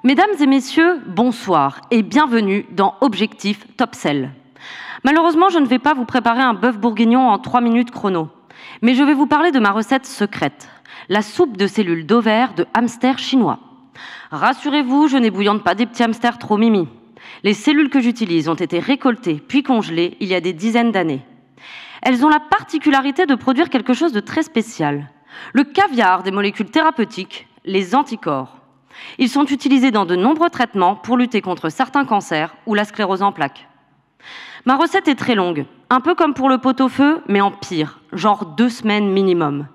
Mesdames et messieurs, bonsoir et bienvenue dans Objectif Top Sell. Malheureusement, je ne vais pas vous préparer un bœuf bourguignon en 3 minutes chrono, mais je vais vous parler de ma recette secrète, la soupe de cellules d'ovaires de hamster chinois. Rassurez-vous, je n'ébouillante pas des petits hamsters trop mimi. Les cellules que j'utilise ont été récoltées puis congelées il y a des dizaines d'années. Elles ont la particularité de produire quelque chose de très spécial, le caviar des molécules thérapeutiques, les anticorps. Ils sont utilisés dans de nombreux traitements pour lutter contre certains cancers ou la sclérose en plaques. Ma recette est très longue, un peu comme pour le pot-au-feu, mais en pire, genre 2 semaines minimum.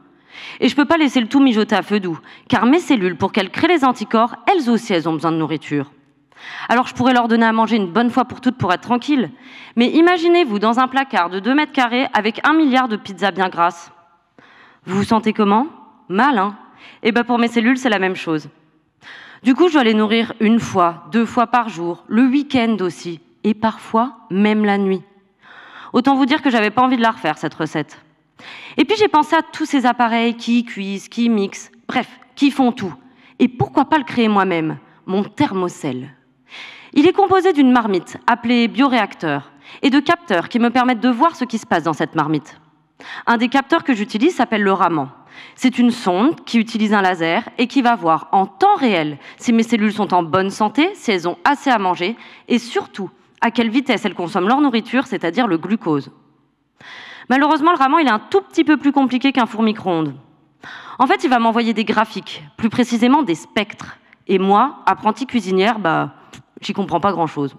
Et je ne peux pas laisser le tout mijoter à feu doux, car mes cellules, pour qu'elles créent les anticorps, elles aussi, elles ont besoin de nourriture. Alors je pourrais leur donner à manger une bonne fois pour toutes pour être tranquille, mais imaginez-vous dans un placard de 2 mètres carrés avec 1 milliard de pizzas bien grasses. Vous vous sentez comment? Mal, hein? Eh bien pour mes cellules, c'est la même chose. Du coup, je dois les nourrir 1 fois, 2 fois par jour, le week-end aussi, et parfois même la nuit. Autant vous dire que j'avais pas envie de la refaire, cette recette. Et puis j'ai pensé à tous ces appareils qui cuisent, qui mixent, bref, qui font tout. Et pourquoi pas le créer moi-même, mon thermocell. Il est composé d'une marmite, appelée bioréacteur, et de capteurs qui me permettent de voir ce qui se passe dans cette marmite. Un des capteurs que j'utilise s'appelle le Raman. C'est une sonde qui utilise un laser et qui va voir en temps réel si mes cellules sont en bonne santé, si elles ont assez à manger et surtout à quelle vitesse elles consomment leur nourriture, c'est-à-dire le glucose. Malheureusement, le Raman il est un tout petit peu plus compliqué qu'un four micro-ondes. En fait, il va m'envoyer des graphiques, plus précisément des spectres. Et moi, apprentie cuisinière, j'y comprends pas grand-chose.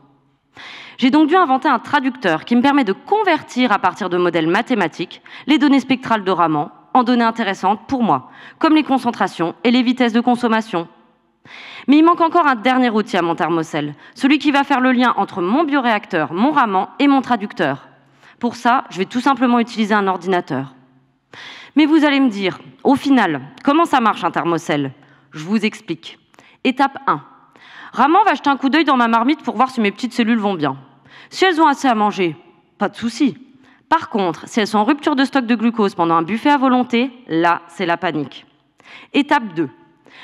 J'ai donc dû inventer un traducteur qui me permet de convertir à partir de modèles mathématiques les données spectrales de Raman en données intéressantes pour moi, comme les concentrations et les vitesses de consommation. Mais il manque encore un dernier outil à mon thermocell, celui qui va faire le lien entre mon bioréacteur, mon Raman et mon traducteur. Pour ça, je vais tout simplement utiliser un ordinateur. Mais vous allez me dire, au final, comment ça marche un thermocell? Je vous explique. Étape 1. Raman va jeter un coup d'œil dans ma marmite pour voir si mes petites cellules vont bien. Si elles ont assez à manger, pas de souci. Par contre, si elles sont en rupture de stock de glucose pendant un buffet à volonté, là, c'est la panique. Étape 2.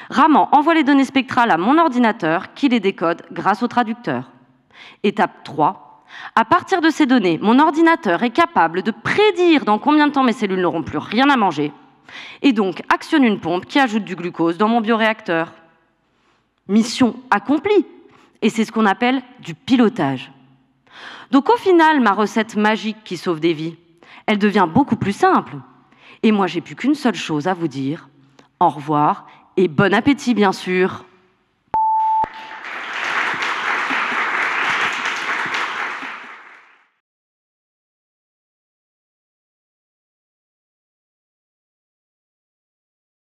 Raman envoie les données spectrales à mon ordinateur qui les décode grâce au traducteur. Étape 3. À partir de ces données, mon ordinateur est capable de prédire dans combien de temps mes cellules n'auront plus rien à manger et donc actionne une pompe qui ajoute du glucose dans mon bioréacteur. Mission accomplie. Et c'est ce qu'on appelle du pilotage. Donc au final, ma recette magique qui sauve des vies, elle devient beaucoup plus simple. Et moi, j'ai plus qu'une seule chose à vous dire. Au revoir et bon appétit, bien sûr.